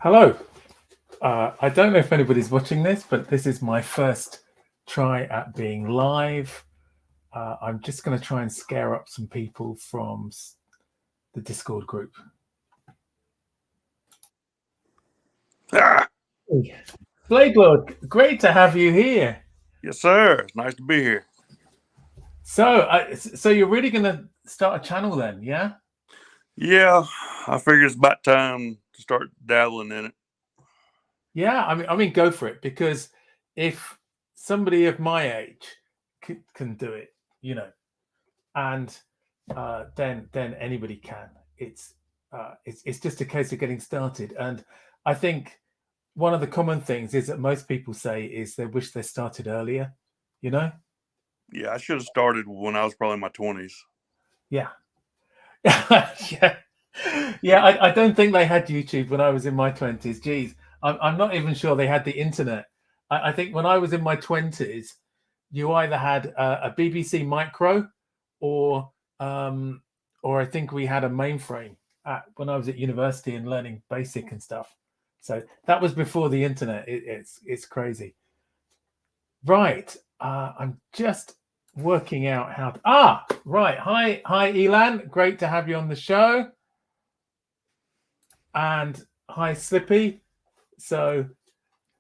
Hello. I don't know if anybody's watching this, but this is my first try at being live. I'm just going to try and scare up some people from the Discord group. Ah, Bladelord, great to have you here. yes, sir. It's nice to be here. So you're really going to start a channel then, yeah? Yeah, I figured it's about time to start dabbling in it. Yeah, I mean, go for it, because if somebody of my age can do it, and then anybody can. It's just a case of getting started. And I think one of the common things is that most people say is they wish they started earlier. Yeah, I should have started when I was probably in my 20s. Yeah. Yeah. Yeah, I don't think they had YouTube when I was in my 20s. Geez, I'm not even sure they had the internet. I think when I was in my 20s, you either had a BBC Micro or I think we had a mainframe when I was at university and learning BASIC and stuff. So that was before the internet. It's crazy. Right. I'm just working out how to, right. Hi, Elan. Great to have you on the show. And hi, Slippy. So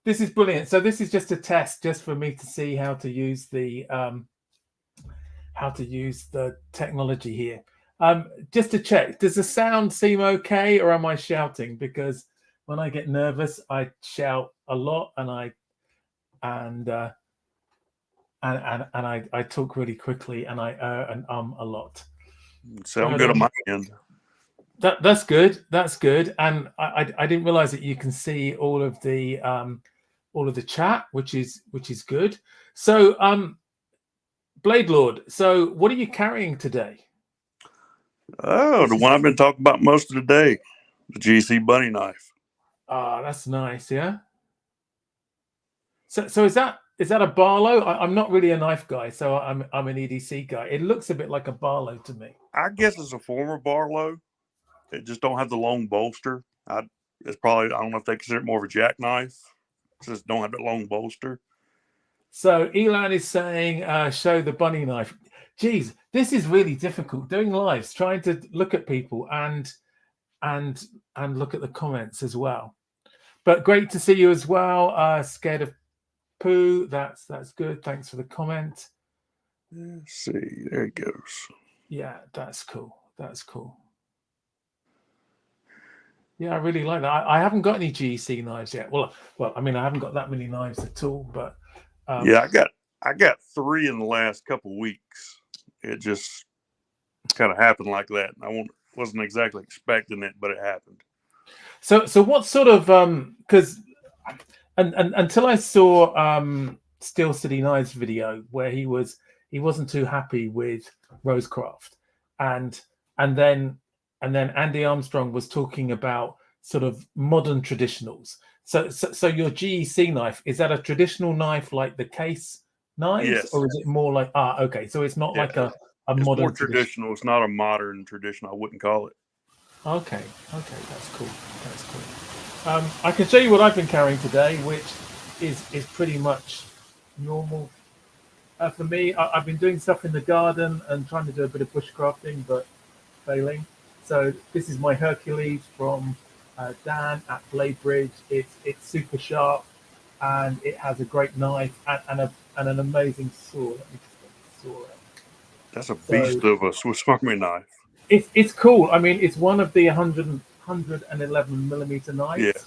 this is brilliant. So this is just a test, just for me to see how to use the technology here. Just to check, does the sound seem okay, or am I shouting? Because when I get nervous, I shout a lot, and I talk really quickly, and I and a lot. Sound good on my end. That's good. That's good. And I didn't realize that you can see all of the chat, which is good. So Bladelord, so what are you carrying today? Oh, the one I've been talking about most of the day, the GC bunny knife. That's nice. Yeah. So is that a Barlow? I'm not really a knife guy, so I'm an EDC guy. It looks a bit like a Barlow to me. I guess it's a former Barlow. It just don't have the long bolster. It's probably, I don't know if they consider it more of a jackknife. It just don't have that long bolster. So Elan is saying, show the bunny knife. Geez, this is really difficult doing lives, trying to look at people and look at the comments as well. But great to see you as well. Scared of poo. That's good. Thanks for the comment. Let's see. There it goes. Yeah, that's cool. That's cool. Yeah, I really like that. I haven't got any GC knives yet. Well, I mean, I haven't got that many knives at all. But yeah, I got 3 in the last couple weeks. It just kind of happened like that. I wasn't exactly expecting it, but it happened. So what sort of because and until I saw Steel City Knives video where he wasn't too happy with Rosecraft, and then Andy Armstrong was talking about sort of modern traditionals. So your GEC knife, is that a traditional knife like the case knives, yes, or is it more like okay, so it's not like a it's modern more traditional. It's not a modern tradition. I wouldn't call it. Okay, that's cool. That's cool. I can show you what I've been carrying today, which is pretty much normal for me. I've been doing stuff in the garden and trying to do a bit of bushcrafting, but failing. So this is my Hercules from Dan at Bladebridge. It's super sharp, and it has a great knife and an amazing saw. Let me just get the saw out. That's a beast of a Swiss Army knife. It's cool. I mean, it's one of the 111 millimeter knives.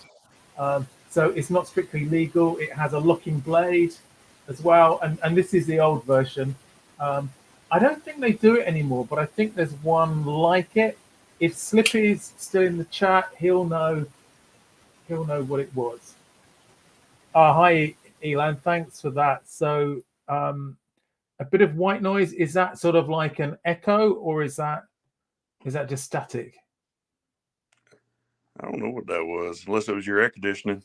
Yeah. So it's not strictly legal. It has a locking blade as well, and this is the old version. I don't think they do it anymore, but I think there's one like it. If Slippy's still in the chat, he'll know what it was. Hi, Elan. Thanks for that. So a bit of white noise. Is that sort of like an echo, or is that just static? I don't know what that was, unless it was your air conditioning.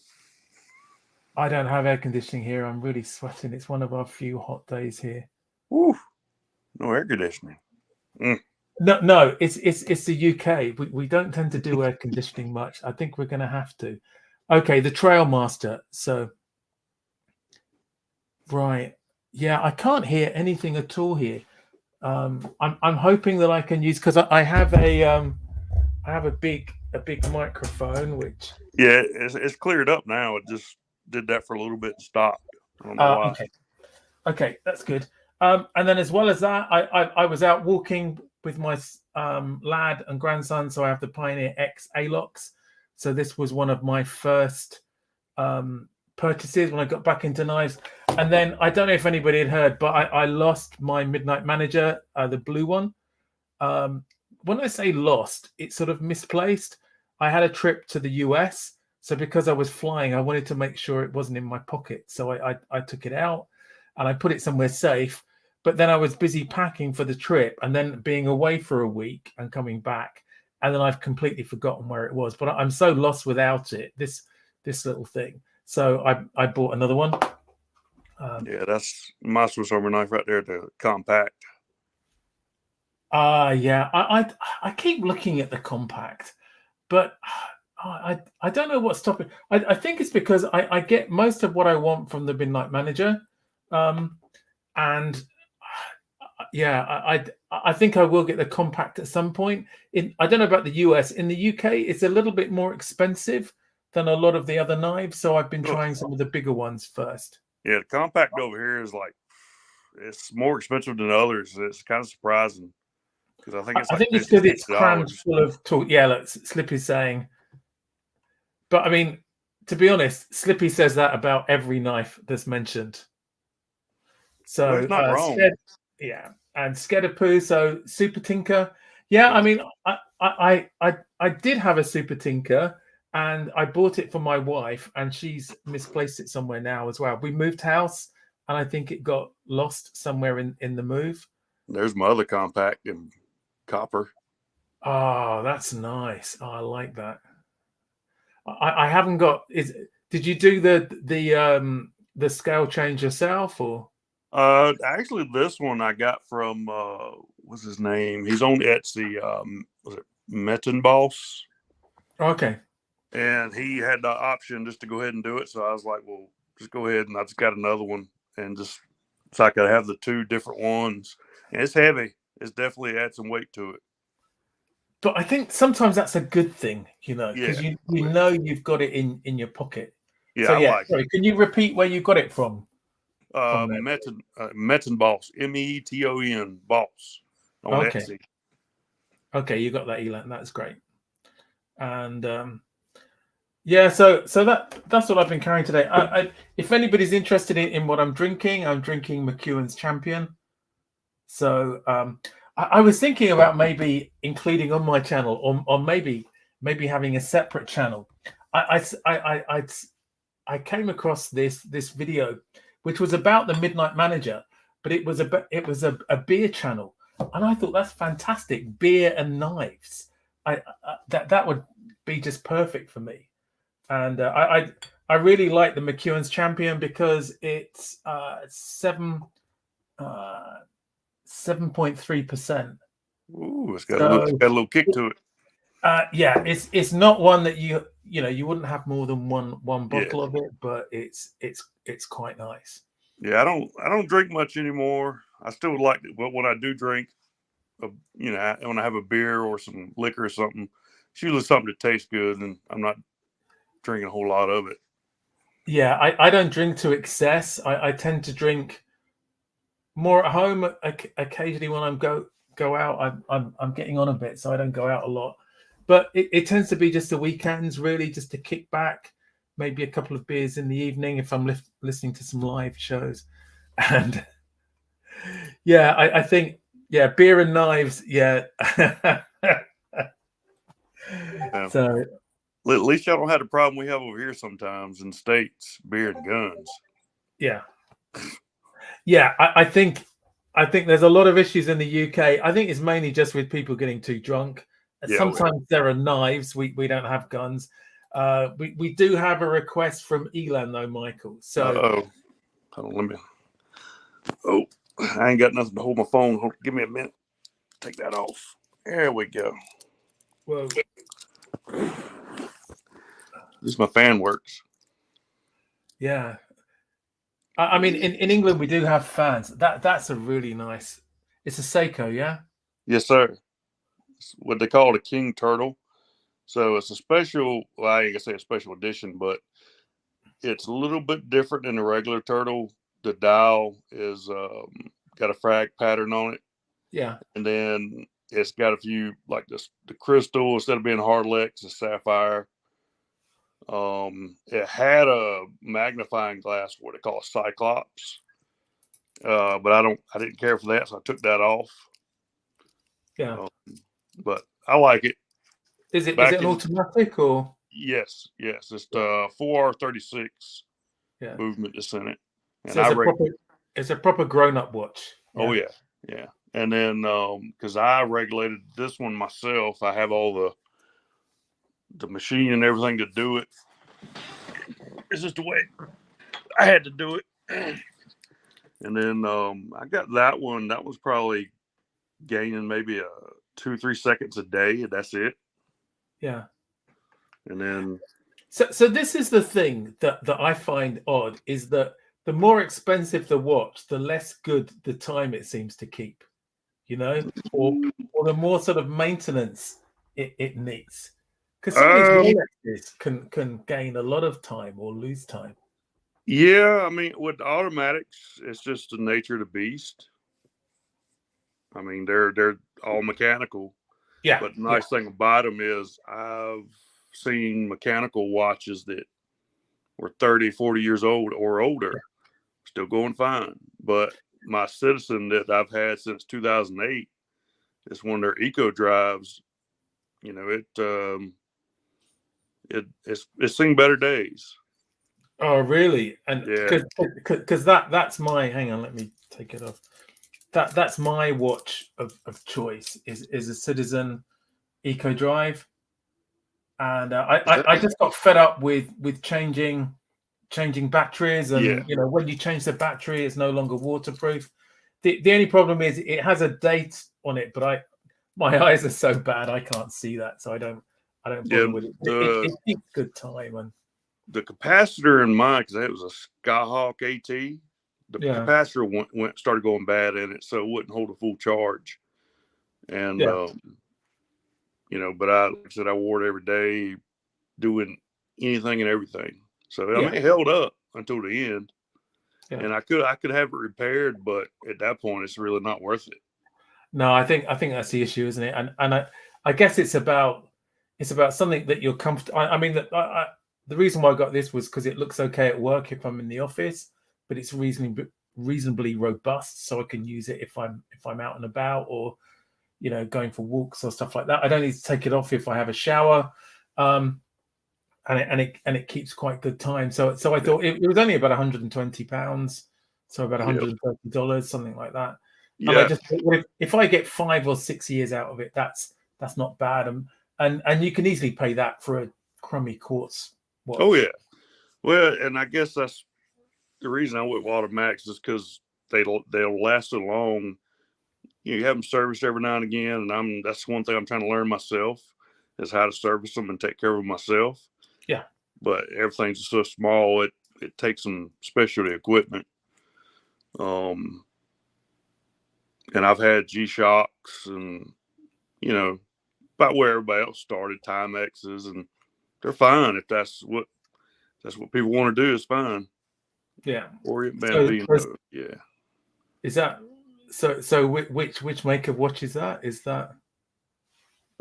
I don't have air conditioning here. I'm really sweating. It's one of our few hot days here. Woo! No air conditioning. No, it's the UK. We don't tend to do air conditioning much. I think we're going to have to. Okay, the Trailmaster. So, right. Yeah, I can't hear anything at all here. I'm hoping that I can use, because I have a big microphone, which Yeah, it's cleared up now. It just did that for a little bit and stopped. I don't know why. okay, that's good. And then as well as that, I was out walking with my lad and grandson, so I have the Pioneer X Alox. So this was one of my first purchases when I got back into knives. And then I don't know if anybody had heard, but I lost my Midnight Manager, the blue one. When I say lost, it's sort of misplaced. I had a trip to the US, so because I was flying, I wanted to make sure it wasn't in my pocket. So I took it out and I put it somewhere safe. But then I was busy packing for the trip and then being away for a week and coming back. And then I've completely forgotten where it was. But I'm so lost without it, this little thing. So I bought another one. Yeah, that's my Swiss Army knife right there, the compact. Yeah, I keep looking at the compact, but I don't know what's stopping. I think it's because I get most of what I want from the Midnight Manager, and yeah, I think I will get the compact at some point. I don't know about the US. In the UK, it's a little bit more expensive than a lot of the other knives, so I've been trying some of the bigger ones first. Yeah, the compact over here is like, it's more expensive than others. It's kind of surprising because I think it's I like think it's because it's crammed $50. full of talk. Yeah, look, Slippy's saying. But I mean, to be honest, Slippy says that about every knife that's mentioned. So, Well, he's not wrong. and Skedapoo. So, Super Tinker. Yeah, I mean, I did have a Super Tinker, and I bought it for my wife, and she's misplaced it somewhere now as well. We moved house, and I think it got lost somewhere in the move. There's my other compact in copper. Oh, that's nice. Oh, I like that. I haven't got. Did you do the scale change yourself, or? Actually, this one I got from what's his name? He's on Etsy. Was it Metin Boss? Okay. And he had the option just to go ahead and do it. So I was like, well, just go ahead, and I just got another one, and just so I could have the two different ones. And it's heavy. It's definitely had some weight to it. But I think sometimes that's a good thing, because Yeah, you know you've got it in your pocket. yeah, So I yeah, like sorry, can you repeat where you got it from? From there. Metin Boss, Meton Boss on Okay. Etsy. Okay, you got that, Elan. That's great. And yeah, so that's what I've been carrying today. If anybody's interested in what I'm drinking McEwen's Champion. So I was thinking about maybe including on my channel, or maybe having a separate channel. I came across this video, which was about the Midnight Manager, but it was a beer channel, and I thought that's fantastic, beer and knives. That would be just perfect for me, and I really like the McEwen's Champion because it's 7.3%. Ooh, it's got a little kick to it. Yeah, it's not one that you wouldn't have more than one bottle of it, but it's quite nice. Yeah, I don't drink much anymore. I still like it, but when I do drink, when I have a beer or some liquor or something, it's usually something that tastes good, and I'm not drinking a whole lot of it. Yeah, I don't drink to excess. I tend to drink more at home. Occasionally, when I'm go out, I'm getting on a bit, so I don't go out a lot. But it tends to be just the weekends, really, just to kick back, maybe a couple of beers in the evening if I'm listening to some live shows. And yeah, I think, yeah, beer and knives, yeah. So at least y'all don't have the problem we have over here sometimes in the States, beer and guns. Yeah. I think there's a lot of issues in the UK. I think it's mainly just with people getting too drunk. Sometimes there are knives. We don't have guns. We do have a request from Elan though, Michael. So hold on, let me. Oh, I ain't got nothing to hold my phone. Give me a minute. Take that off. There we go. Whoa. least my fan works. Yeah. I mean, in England we do have fans. That's a really nice. It's a Seiko, yeah. Yes, sir. It's what they call a king turtle. So it's a special. Well, I ain't gonna say a special edition, but it's a little bit different than the regular turtle. The dial is got a frag pattern on it, Yeah. and then it's got a few like this. The crystal, instead of being hardlex, it's sapphire. It had a magnifying glass, what they call a cyclops, but I didn't care for that, so I took that off. Yeah. But I like it. Is it Back an in automatic or? Yes, it's the 4R36 Yeah. movement that's in it, and So it's a proper grown up watch. oh yeah, and then because I regulated this one myself, I have all the machine and everything to do it. It's just the way I had to do it. And then I got that one. That was probably gaining maybe 2-3 seconds a day, and that's it. Yeah. And then So this is the thing that I find odd is that the more expensive the watch, the less good the time it seems to keep, you know, or the more sort of maintenance it needs. Because some of these Rolexes can gain a lot of time or lose time. yeah, I mean with the automatics, it's just the nature of the beast. I mean they're all mechanical. Yeah. But the nice thing about them is I've seen mechanical watches that were 30, 40 years old or older, still going fine. But my Citizen that I've had since 2008, it's one of their eco drives. You know, it's seen better days. Oh, really? And Yeah. because that's my, hang on, let me take it off. That's my watch of choice is a Citizen Eco Drive, and I just got fed up with changing batteries, and Yeah. you know, when you change the battery, it's no longer waterproof. The only problem is it has a date on it, but my eyes are so bad I can't see that, so I don't bother with it. It keeps good time. And the capacitor in mine, because it was a Skyhawk AT, the capacitor started going bad in it, so it wouldn't hold a full charge. And you know, but like I said, I wore it every day, doing anything and everything. So I mean, it held up until the end. Yeah. And I could have it repaired, but at that point, it's really not worth it. No, I think that's the issue, isn't it? And I guess it's about something that you're comfortable. I mean, the reason why I got this was because it looks okay at work if I'm in the office, but it's reasonably robust, so I can use it if I'm out and about, or you know, going for walks or stuff like that. I don't need to take it off if I have a shower, and it keeps quite good time. So I thought it was only about £120, so about $130, something like that. Yeah. And I just thought, if I get 5 or 6 years out of it, that's not bad. And you can easily pay that for a crummy quartz watch. Oh yeah, well, and I guess that's the reason I went with automatics is because they'll last so long. You have them serviced every now and again, and that's one thing I'm trying to learn myself is how to service them and take care of them myself. Yeah, but everything's so small, it takes some specialty equipment. And I've had G-Shocks and, you know, about where everybody else started, Timexes, and they're fine if that's what people want to do is fine. Yeah. Orient Band being yeah. Is that so which make of watch is that? Is that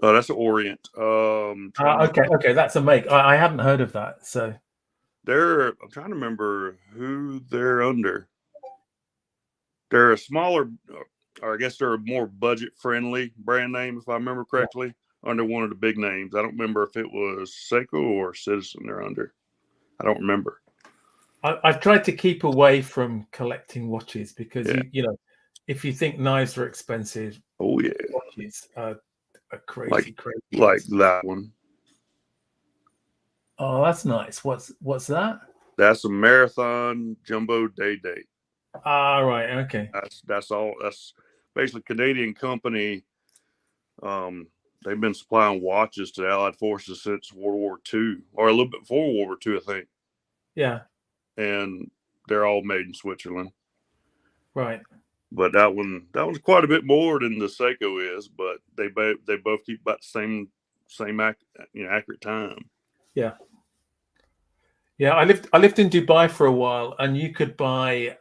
Oh, that's an Orient. Okay, that's a make. I hadn't heard of that. So I'm trying to remember who they're under. They're a smaller, or I guess they're a more budget-friendly brand name, if I remember correctly, under one of the big names. I don't remember if it was Seiko or Citizen they're under. I don't remember. I've tried to keep away from collecting watches because you know, if you think knives are expensive, watches are crazy. Like that one. Oh, that's nice. What's that? That's a Marathon Jumbo Day Date. Ah, right. Okay. That's all. That's basically Canadian company. they've been supplying watches to the Allied forces since World War II, or a little bit before World War II, I think. Yeah. And they're all made in Switzerland. Right. But that one's quite a bit more than the Seiko is, but they both keep about the same accurate time. Yeah. Yeah, I lived in Dubai for a while, and you could buy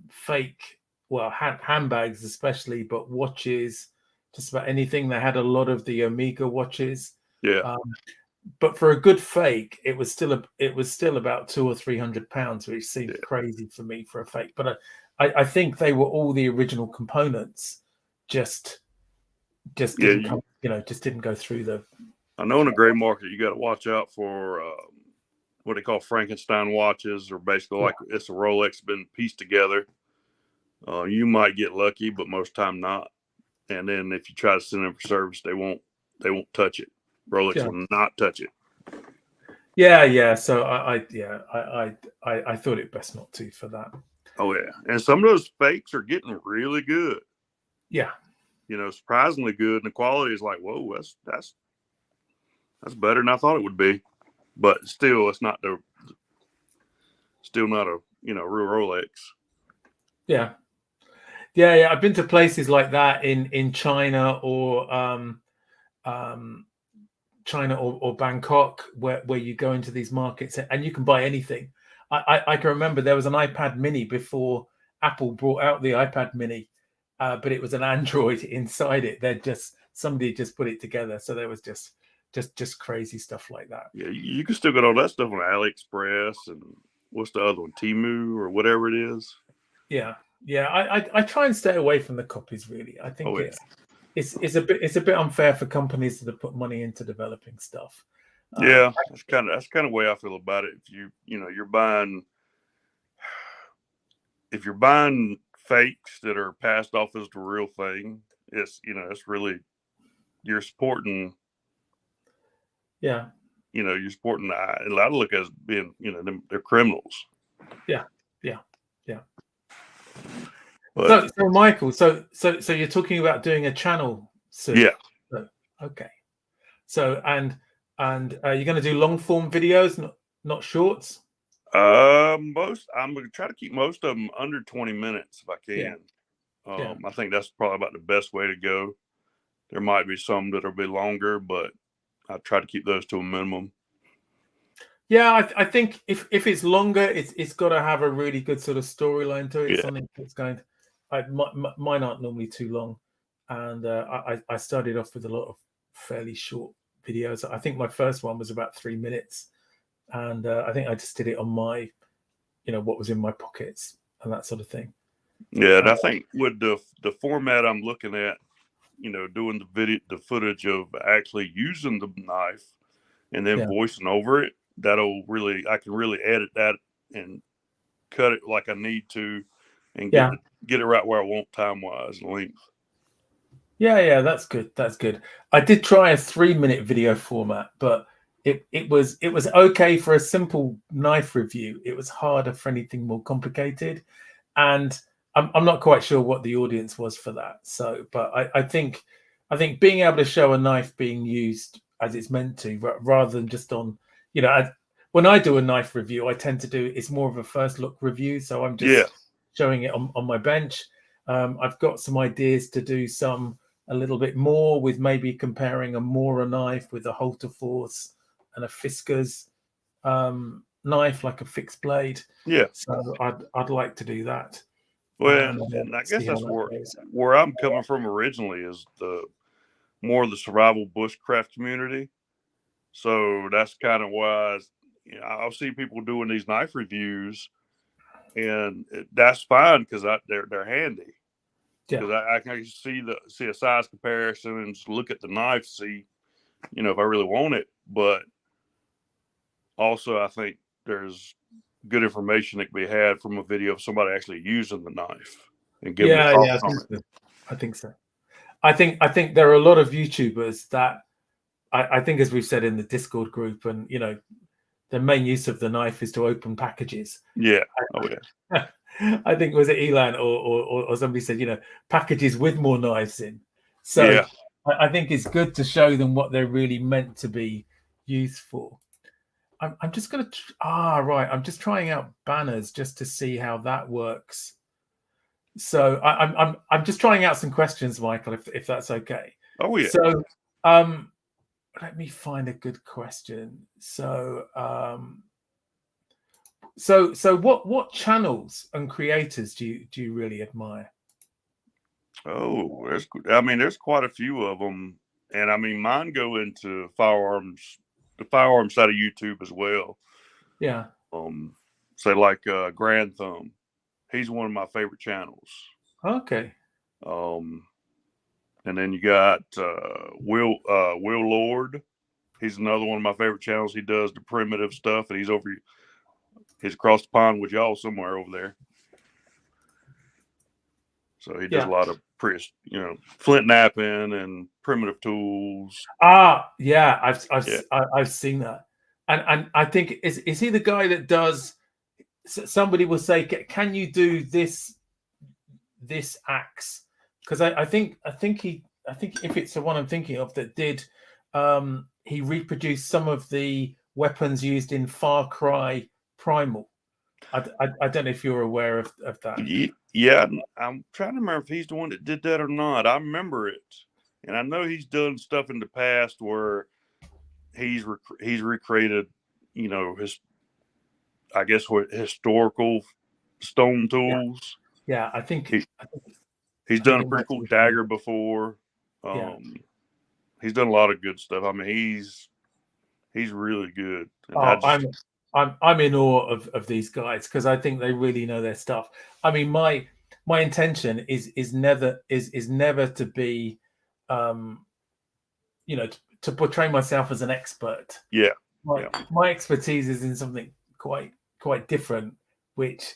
fake, well, handbags especially, but watches, just about anything. They had a lot of the Omega watches. Yeah. But for a good fake, it was still about £200 or £300, which seemed crazy for me for a fake. But I think they were all the original components, just didn't come, just didn't go through the. I know in the gray market you got to watch out for what they call Frankenstein watches, or basically like it's a Rolex been pieced together. You might get lucky, but most time not. And then if you try to send them for service, they won't touch it. Rolex will not touch it. Yeah. So I thought it best not to for that. Oh yeah, and some of those fakes are getting really good. Yeah, surprisingly good, and the quality is like, whoa, that's better than I thought it would be. But still, it's not still not a real Rolex. Yeah. I've been to places like that in China or Bangkok, where you go into these markets and you can buy anything. I can remember there was an iPad Mini before Apple brought out the iPad Mini, but it was an Android inside it. Somebody just put it together, so there was just crazy stuff like that. Yeah, you can still get all that stuff on AliExpress and what's the other one, Temu or whatever it is. Yeah. I try and stay away from the copies. Really, I think it's a bit unfair for companies that have put money into developing stuff. Yeah, that's kind of the way I feel about it. If you're buying fakes that are passed off as the real thing, it's really, you're supporting. Yeah. You're supporting. A lot of look as being, they're criminals. Yeah. But, so Michael, so you're talking about doing a channel soon. Yeah. So, okay. So and you're going to do long form videos, not shorts. I'm going to try to keep most of them under 20 minutes if I can. I think that's probably about the best way to go. There might be some that'll be longer, but I try to keep those to a minimum. Yeah, I think if it's longer, it's got to have a really good sort of storyline to it. Yeah. Something that's going. Mine aren't normally too long, and I started off with a lot of fairly short videos. I think my first one was about 3 minutes, and I think I just did it on my, what was in my pockets and that sort of thing. Yeah, and I think with the format I'm looking at, doing the footage of actually using the knife and then voicing over it, I can really edit that and cut it like I need to, and get it right where I want time wise and length. Yeah, that's good. I did try a 3-minute video format, but it was okay for a simple knife review. It was harder for anything more complicated, and I'm not quite sure what the audience was for that. So, but I think being able to show a knife being used as it's meant to, rather than just on, when I do a knife review, I tend to do, it's more of a first look review. So I'm just showing it on my bench. I've got some ideas to do a little bit more with maybe comparing a Mora knife with a Halter Force and a Fiskars knife, like a fixed blade. Yeah. So I'd like to do that. Well, and I guess that's where I'm coming from originally, is more of the survival bushcraft community. So that's kind of why I'll see people doing these knife reviews, and that's fine because they're handy. Because I can see a size comparison and just look at the knife, see, if I really want it. But also, I think there's good information that can be had from a video of somebody actually using the knife and giving thoughts on it. I think so. I think there are a lot of YouTubers that I think, as we've said in the Discord group, and the main use of the knife is to open packages. Yeah. Oh yeah. I think, was it Elan or somebody said, packages with more knives in. So I think it's good to show them what they're really meant to be used for. I'm just going to right. I'm just trying out banners just to see how that works. So I'm just trying out some questions, Michael, if that's okay. Oh yeah. So let me find a good question. So so what channels and creators do you really admire? Oh, there's quite a few of them, and I mean, mine go into firearms, the firearms side of YouTube as well. Yeah. Say like Grand Thumb, he's one of my favorite channels. Okay. And then you got Will Lord. He's another one of my favorite channels. He does the primitive stuff, and he's across the pond with y'all somewhere over there. So he does a lot of flint knapping and primitive tools. Yeah, I've seen that, and I think is he the guy that does? Somebody will say, "Can you do this axe?" Because I think if it's the one I'm thinking of that did, he reproduced some of the weapons used in Far Cry Primal. I don't know if you're aware of that. Yeah, I'm trying to remember if he's the one that did that or not. I remember it, and I know he's done stuff in the past where he's recreated, his, I guess, what historical stone tools. Yeah, I think he's done a pretty cool dagger before. He's done a lot of good stuff. I mean, he's really good. And I'm in awe of these guys because I think they really know their stuff. I mean, my intention is never to be, to portray myself as an expert. Yeah. My expertise is in something quite different, which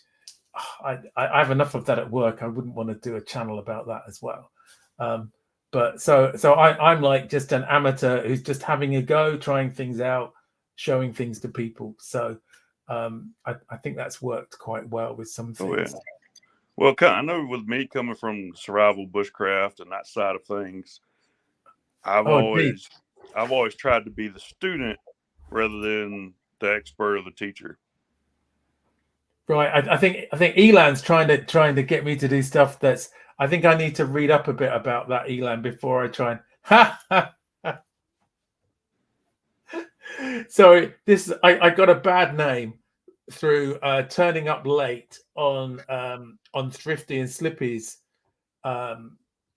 I have enough of that at work. I wouldn't want to do a channel about that as well. But so I'm like just an amateur who's just having a go, trying things out, showing things to people. So I think that's worked quite well with some things. Oh, yeah. Well, I know with me coming from survival bushcraft and that side of things, I've always tried to be the student rather than the expert or the teacher. Right. I think Elan's trying to get me to do stuff that's. I think I need to read up a bit about that, Elan, before I try and. So I got a bad name through turning up late on Thrifty and Slippy's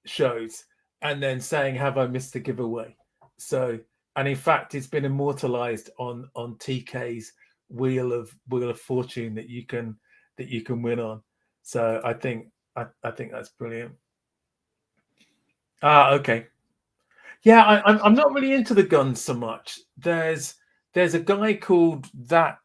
shows, and then saying, "Have I missed the giveaway?" So, and in fact, it's been immortalized on TK's Wheel of Fortune that you can win on. So I think that's brilliant. Okay. Yeah, I'm not really into the guns so much. There's a guy called that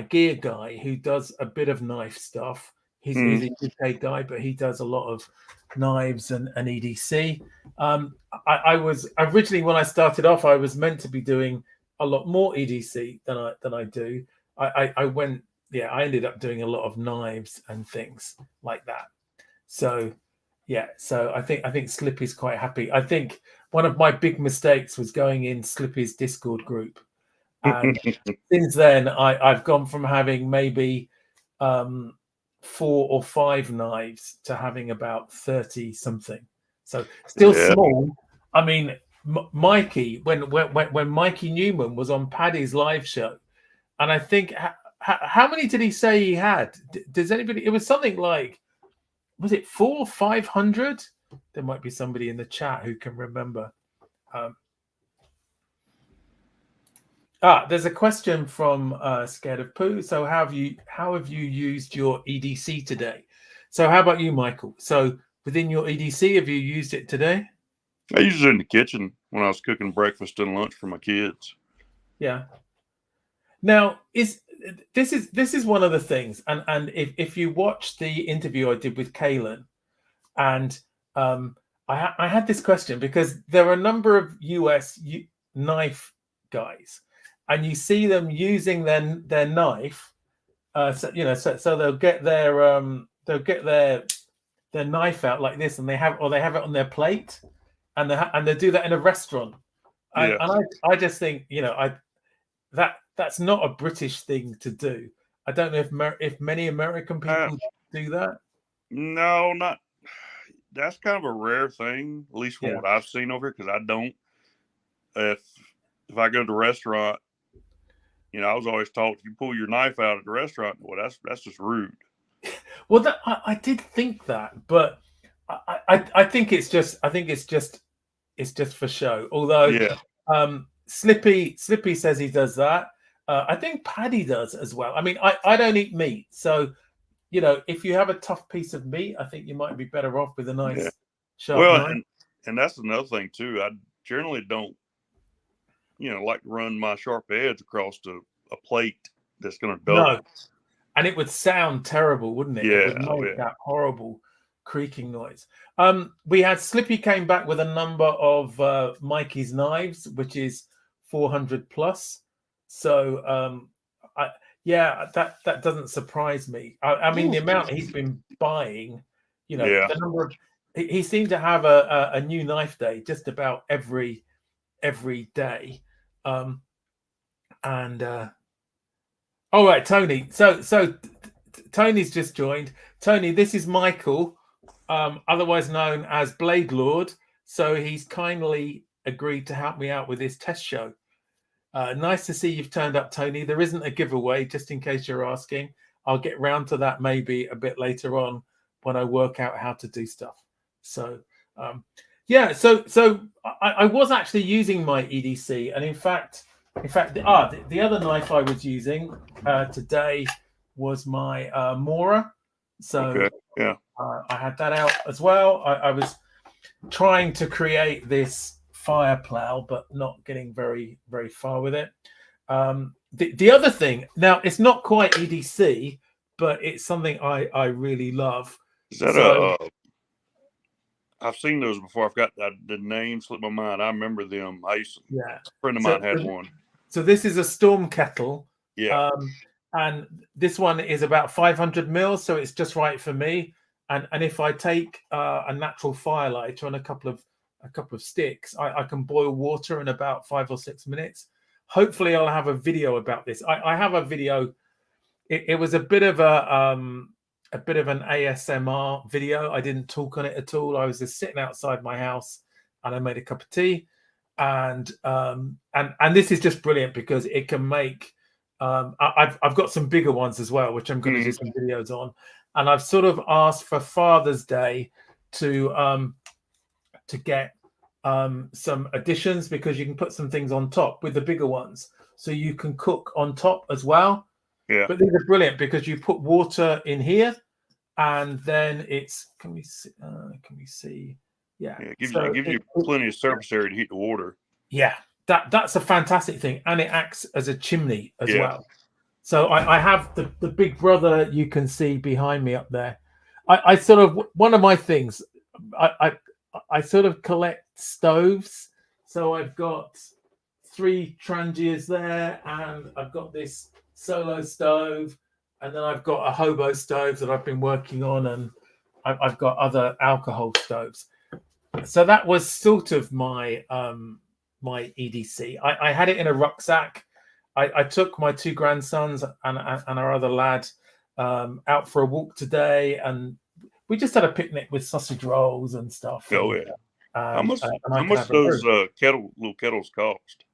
gear guy who does a bit of knife stuff. He's a UK guy, but he does a lot of knives and EDC. I was originally, when I started off, I was meant to be doing a lot more EDC than I do. I ended up doing a lot of knives and things like that. So yeah, so I think Slippy's quite happy. I think one of my big mistakes was going in Slippy's Discord group, and since then I've gone from having maybe 4 or 5 knives to having about 30 something. So still small. I mean, Mikey, when Mikey Newman was on Paddy's live show, and I think how many did he say he had? Does anybody? It was something like, was it 400 or 500? There might be somebody in the chat who can remember. There's a question from Scared of Poo. So how have you used your EDC today? So how about you, Michael? So within your EDC, have you used it today? I used it in the kitchen when I was cooking breakfast and lunch for my kids. Yeah. Now, this is one of the things, and if you watch the interview I did with Kaylin, and I had this question because there are a number of US knife guys, and you see them using their knife, so they'll get their knife out like this, and they have it on their plate, and they do that in a restaurant. And, Yeah. I just think, you know, that's not a British thing to do. I don't know if many American people do that. No, not. That's kind of a rare thing, at least from Yeah. what I've seen over here. Because I don't. If I go to a restaurant, you know, I was always taught if you pull your knife out at the restaurant, well, that's just rude. Well, I did think that, but I think it's just it's just for show. Although Yeah. Slippy says he does that. I think Paddy does as well. I mean, I don't eat meat, so you know, if you have a tough piece of meat, I think you might be better off with a nice sharp Well, knife. and that's another thing too. I generally don't, you know, like to run my sharp edge across a plate that's going to dull. No, and it would sound terrible, wouldn't it? It would Yeah. Oh, make yeah. that horrible creaking noise. We had Slippy came back with a number of Mikey's knives, which is 400 plus. So that doesn't surprise me. I mean, the amount he's been buying, you know, Yeah. the number of he seemed to have a new knife day just about every day. And all right, Tony. So Tony's just joined. Tony, this is Michael, otherwise known as Bladelord. So he's kindly agreed to help me out with this test show. Nice to see you've turned up, Tony. There isn't a giveaway, just in case you're asking. I'll get round to that maybe a bit later on when I work out how to do stuff. So yeah, so I was actually using my EDC, and in fact, the other knife I was using today was my Mora. So Okay. Yeah. I had that out as well. I was trying to create this fire plow, but not getting very far with it. The other thing, now it's not quite EDC, but it's something I really love. Is that I've seen those before. I've got the name slipped my mind. I remember them. A friend of mine had one. So this is a storm kettle. Yeah. And this one is about 500 mils, so it's just right for me. And if I take a natural firelighter and a couple of sticks, I can boil water in about 5 or 6 minutes. Hopefully, I'll have a video about this. I have a video. It was a bit of an ASMR video. I didn't talk on it at all. I was just sitting outside my house and I made a cup of tea. And this is just brilliant because it can make. I've got some bigger ones as well, which I'm going to do some videos on. And I've sort of asked for Father's Day to get some additions, because you can put some things on top with the bigger ones, so you can cook on top as well. Yeah. But these are brilliant because you put water in here, and then it's can we see? Yeah. It gives you plenty of surface area to heat the water. Yeah, that's a fantastic thing, and it acts as a chimney as well. So I have the big brother you can see behind me up there. I sort of, one of my things, I sort of collect stoves. So I've got 3 Trangias there, and I've got this solo stove, and then I've got a hobo stove that I've been working on, and I've got other alcohol stoves. So that was sort of my my EDC. I had it in a rucksack. I took my 2 grandsons and our other lad out for a walk today, and we just had a picnic with sausage rolls and stuff. Oh, yeah. How much those little kettles cost?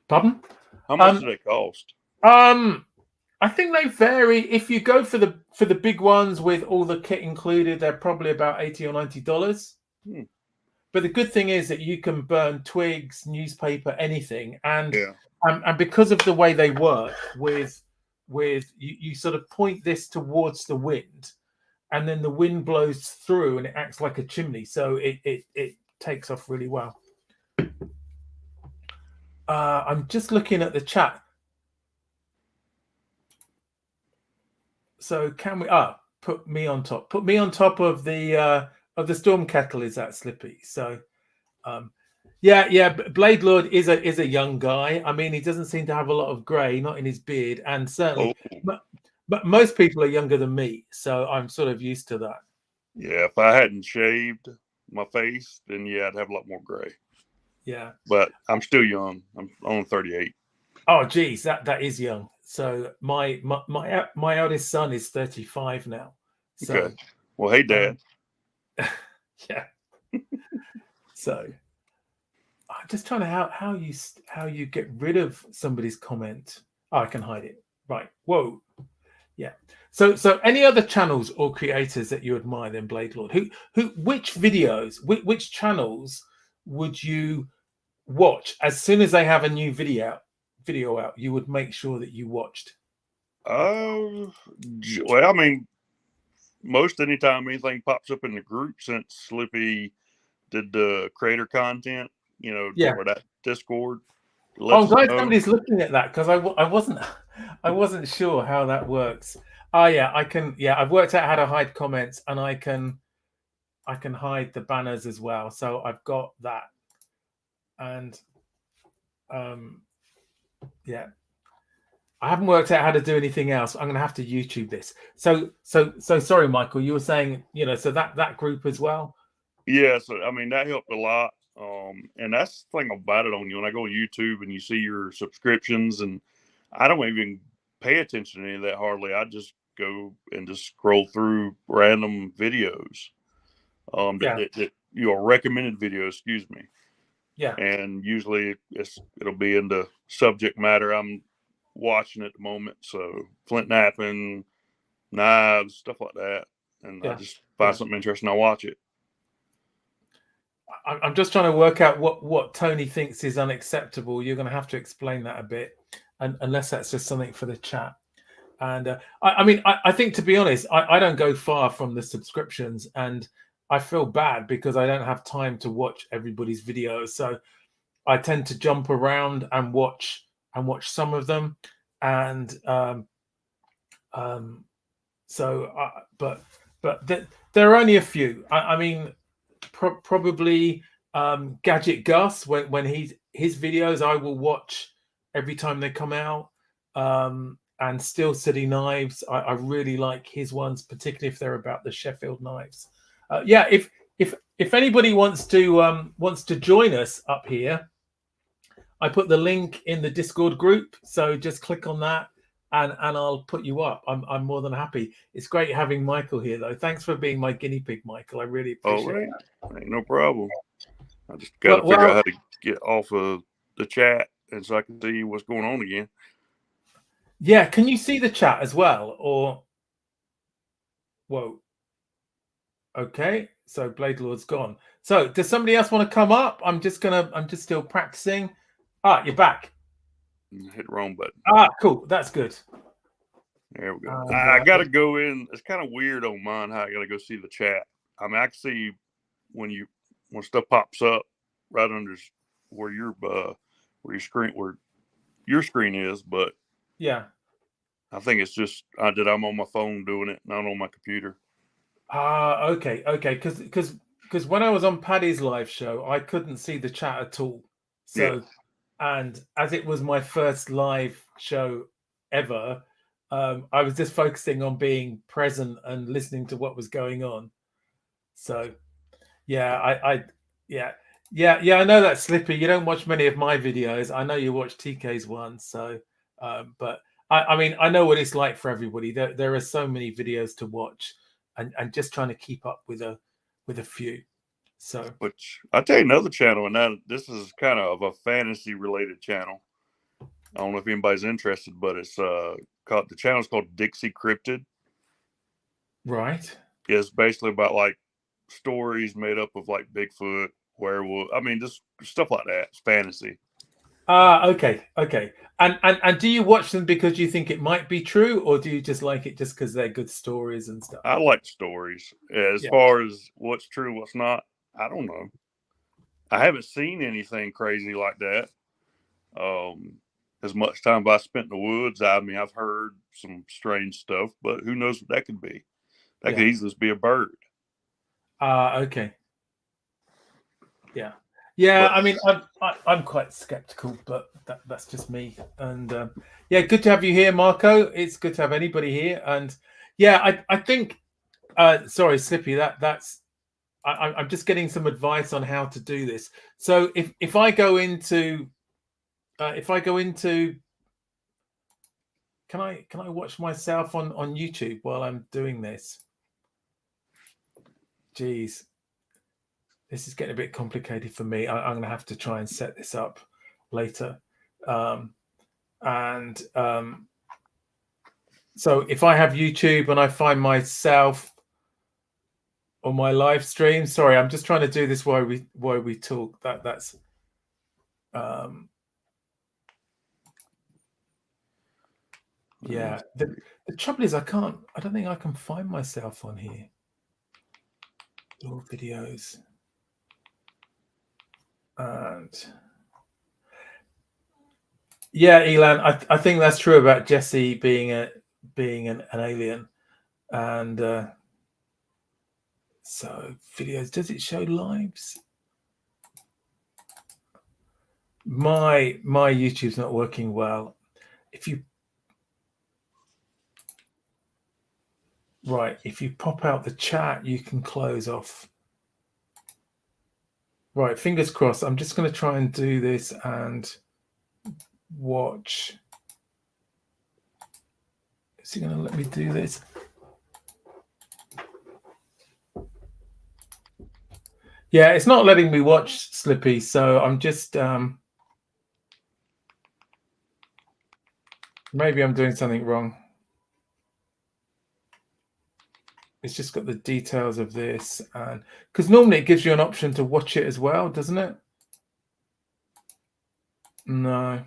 Pardon? How much do they cost? I think they vary. If you go for the big ones with all the kit included, they're probably about $80 or $90. But the good thing is that you can burn twigs, newspaper, anything, and because of the way they work with you sort of point this towards the wind, and then the wind blows through and it acts like a chimney, so it takes off really well. I'm just looking at the chat. So can we put me on top? Put me on top of the storm kettle. Is that Slippy? So yeah. Bladelord is a young guy. I mean, he doesn't seem to have a lot of grey, not in his beard, and certainly, but most people are younger than me, so I'm sort of used to that. Yeah, if I hadn't shaved, my face, then yeah, I'd have a lot more gray. Yeah. But I'm still young. I'm only 38. Oh, geez, that is young. So my eldest son is 35 now. So Okay. Well, hey, Dad. yeah. So I'm just trying to how you get rid of somebody's comment. Oh, I can hide it. Right. Whoa. Yeah. So any other channels or creators that you admire than Bladelord? Which videos, which channels would you watch as soon as they have a new video out? You would make sure that you watched. Well, I mean, most anytime anything pops up in the group since Slippy did the creator content, Yeah. or that Discord. Oh, I'm Lets us glad know. somebody's looking at that because I wasn't sure how that works. Oh yeah, I can. Yeah, I've worked out how to hide comments, and I can hide the banners as well. So I've got that, and yeah, I haven't worked out how to do anything else. I'm going to have to YouTube this. So sorry, Michael. You were saying, so that group as well. Yeah, so I mean that helped a lot. And that's the thing about it on you. When I go on YouTube and you see your subscriptions, and I don't even pay attention to any of that hardly. I just go and just scroll through random videos. Yeah. That your recommended videos, excuse me. Yeah. And usually it'll be in the subject matter I'm watching at the moment. So flint knapping, knives, stuff like that. And I just find something interesting, I watch it. I'm just trying to work out what Tony thinks is unacceptable. You're going to have to explain that a bit, unless that's just something for the chat. And I mean, I think, to be honest, I don't go far from the subscriptions, and I feel bad because I don't have time to watch everybody's videos. So I tend to jump around and watch some of them, and but there are only a few. I mean, probably Gadget Gus, when his videos I will watch every time they come out. And Steel City Knives, I really like his ones, particularly if they're about the Sheffield knives. Yeah, if anybody wants to join us up here, I put the link in the Discord group, so just click on that and I'll put you up. I'm more than happy. It's great having Michael here, though. Thanks for being my guinea pig, Michael. I really appreciate it. Ain't no problem. I just got to figure out how to get off of the chat and so I can see what's going on again. Yeah, can you see the chat as well? Or whoa. Okay, so Bladelord's gone. So does somebody else want to come up? I'm just still practicing. Ah, you're back. Hit the wrong button. Ah, cool. That's good. There we go. I got to go in. It's kind of weird on mine how I got to go see the chat. I mean, I can see when stuff pops up right under where your screen is, but yeah, I think it's just that I'm on my phone doing it, not on my computer. Ah, okay. Because when I was on Paddy's live show, I couldn't see the chat at all. So, and as it was my first live show ever, I was just focusing on being present and listening to what was going on. So, yeah, I know that, Slippy. You don't watch many of my videos. I know you watch TK's one. So, but I mean, I know what it's like for everybody. There are so many videos to watch, and just trying to keep up with a few. So, which I'll tell you another channel, and now this is kind of a fantasy related channel. I don't know if anybody's interested, but it's the channel's called Dixie Cryptid. Right. It's basically about like stories made up of like Bigfoot, werewolf. I mean, just stuff like that. It's fantasy. Okay. And do you watch them because you think it might be true, or do you just like it just because they're good stories and stuff? I like stories. As far as what's true, what's not, I don't know. I haven't seen anything crazy like that. As much time as I spent in the woods, I mean, I've heard some strange stuff, but who knows what that could be? That could easily be a bird. Okay. Yeah. I mean, I'm quite skeptical, but that's just me. And good to have you here, Marco. It's good to have anybody here. And yeah, I think. Sorry, Slippy. I'm just getting some advice on how to do this. So if I go into can I watch myself on YouTube while I'm doing this? Geez, this is getting a bit complicated for me. I'm going to have to try and set this up later. So if I have YouTube and I find myself on my live stream, sorry, I'm just trying to do this while we talk. That's yeah. The trouble is I don't think I can find myself on here. Your videos. And yeah, Elan, I think that's true about Jesse being an alien. And so videos, does it show lives? My YouTube's not working well. If you pop out the chat, you can close off. Right, fingers crossed. I'm just going to try and do this and watch. Is he going to let me do this? Yeah, it's not letting me watch, Slippy. So I'm just maybe I'm doing something wrong. It's just got the details of this, and because normally it gives you an option to watch it as well, doesn't it? No.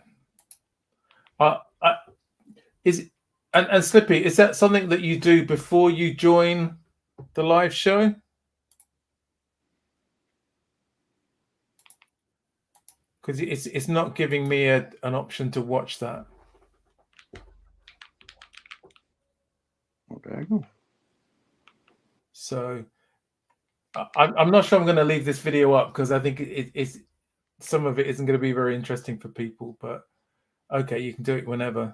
Is it, and Slippy, is that something that you do before you join the live show? Because it's not giving me an option to watch that. Okay. So I'm not sure I'm going to leave this video up because I think it's some of it isn't going to be very interesting for people. But okay, you can do it whenever.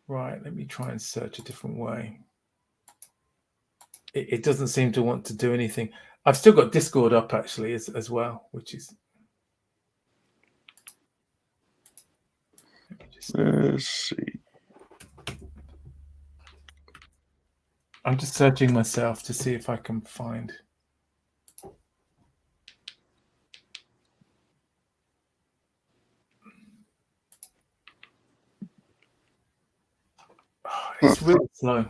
Right, let me try and search a different way. It doesn't seem to want to do anything. I've still got Discord up actually as well, which is. Let's see. I'm just searching myself to see if I can find. Oh, it's really slow.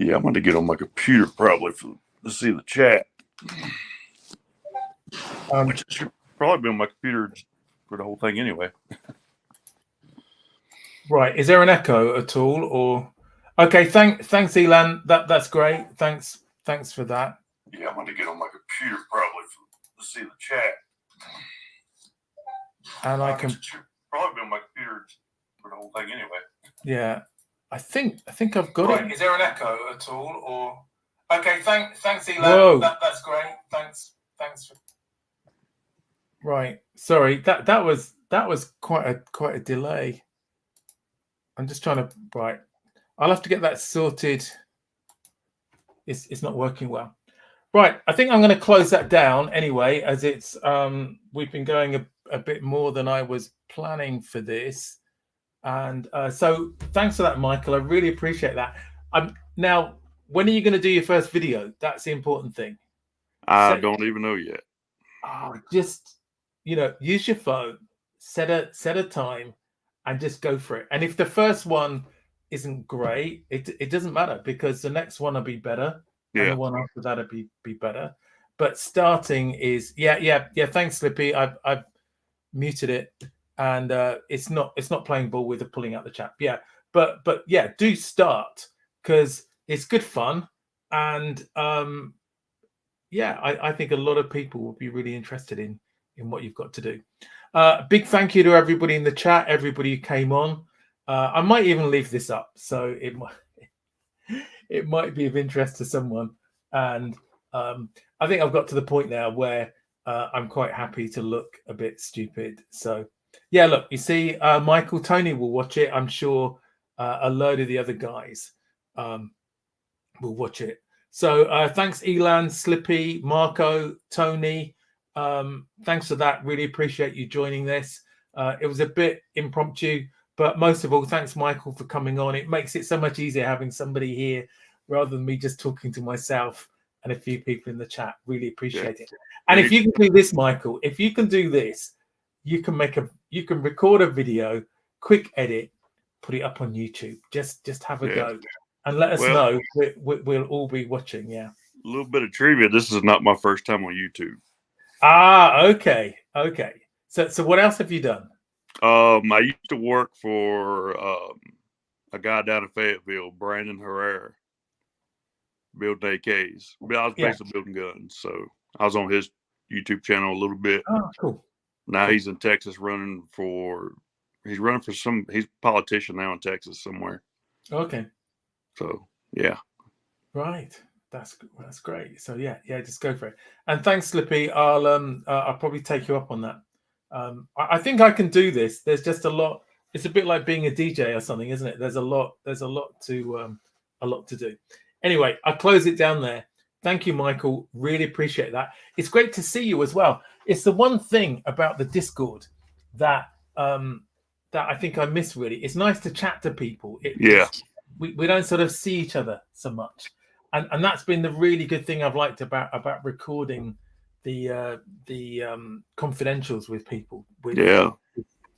Yeah, I'm going to get on my computer probably to see the chat. Which should probably be on my computer for the whole thing anyway. Right. Is there an echo at all? Or okay, thanks, Elan. That's great. Thanks for that. Yeah, I'm going to get on my computer probably to see the chat. And I can probably be on my computer for the whole thing anyway. Yeah. I think I've got it. Is there an echo at all? Or okay, thanks, Elan. Whoa. That's great. Thanks for. Right. Sorry. That was quite a delay. I'm just trying to right. I'll have to get that sorted. It's not working well. Right. I think I'm going to close that down anyway, as it's we've been going a bit more than I was planning for this. And so thanks for that, Michael. I really appreciate that. Now, when are you going to do your first video? That's the important thing. I don't even know yet. Just, use your phone, set a time, and just go for it. And if the first one isn't great, it doesn't matter because the next one will be better. Yeah. And the one after that will be better. But starting is yeah. Thanks, Slippy. I've muted it. And it's not playing ball with the pulling out the chat. Yeah, but yeah, do start because it's good fun, and yeah, I think a lot of people will be really interested in what you've got to do. Big thank you to everybody in the chat, everybody who came on. I might even leave this up, so it might be of interest to someone. And I think I've got to the point now where I'm quite happy to look a bit stupid. So yeah, look, you see, Michael, Tony will watch it. I'm sure a load of the other guys will watch it. So thanks, Elan, Slippy, Marco, Tony. Thanks for that. Really appreciate you joining this. It was a bit impromptu, but most of all, thanks, Michael, for coming on. It makes it so much easier having somebody here rather than me just talking to myself and a few people in the chat. Really appreciate it. And if you can do this, Michael, if you can do this, you can record a video, quick edit, put it up on YouTube. Just have a go and let us know. We'll all be watching. Yeah. A little bit of trivia. This is not my first time on YouTube. Ah, okay. So what else have you done? I used to work for a guy down in Fayetteville, Brandon Herrera, building AKs. I was basically building guns, so I was on his YouTube channel a little bit. Oh, cool. Now he's in Texas he's running for he's a politician now in Texas somewhere. Okay. So yeah. Right. That's great. So yeah, just go for it. And thanks, Slippy. I'll probably take you up on that. I think I can do this. There's just a lot. It's a bit like being a DJ or something, isn't it? There's a lot to do. Anyway, I'll close it down there. Thank you, Michael. Really appreciate that. It's great to see you as well. It's the one thing about the Discord that I think I miss, really. It's nice to chat to people. We don't sort of see each other so much. And that's been the really good thing I've liked about recording the confidentials with people. With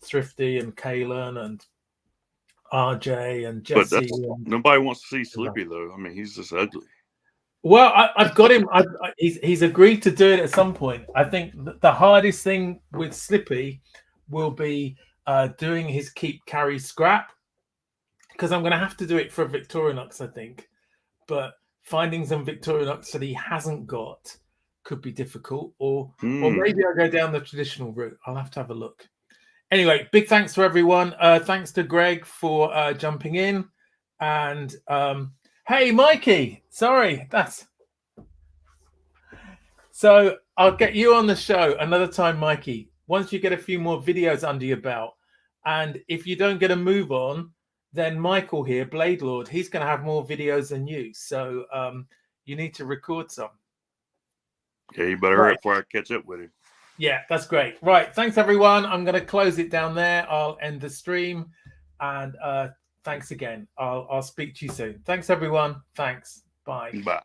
Thrifty and Kalen and RJ and Jesse. Nobody wants to see Slippy though. I mean, he's just ugly. Well, I've got him. He's agreed to do it at some point. I think the hardest thing with Slippy will be doing his keep, carry, scrap, because I'm going to have to do it for Victorinox, I think. But finding some Victorinox that he hasn't got could be difficult, or maybe I'll go down the traditional route. I'll have to have a look. Anyway, big thanks to everyone. Thanks to Greg for jumping in. And hey, Mikey, sorry, so I'll get you on the show another time, Mikey, once you get a few more videos under your belt. And if you don't get a move on, then Michael here, Bladelord, he's going to have more videos than you. So you need to record some. Yeah, you better hurry up before I catch up with him. Yeah, that's great. Right. Thanks, everyone. I'm going to close it down there. I'll end the stream. And thanks again. I'll speak to you soon. Thanks, everyone. Thanks. Bye. Bye.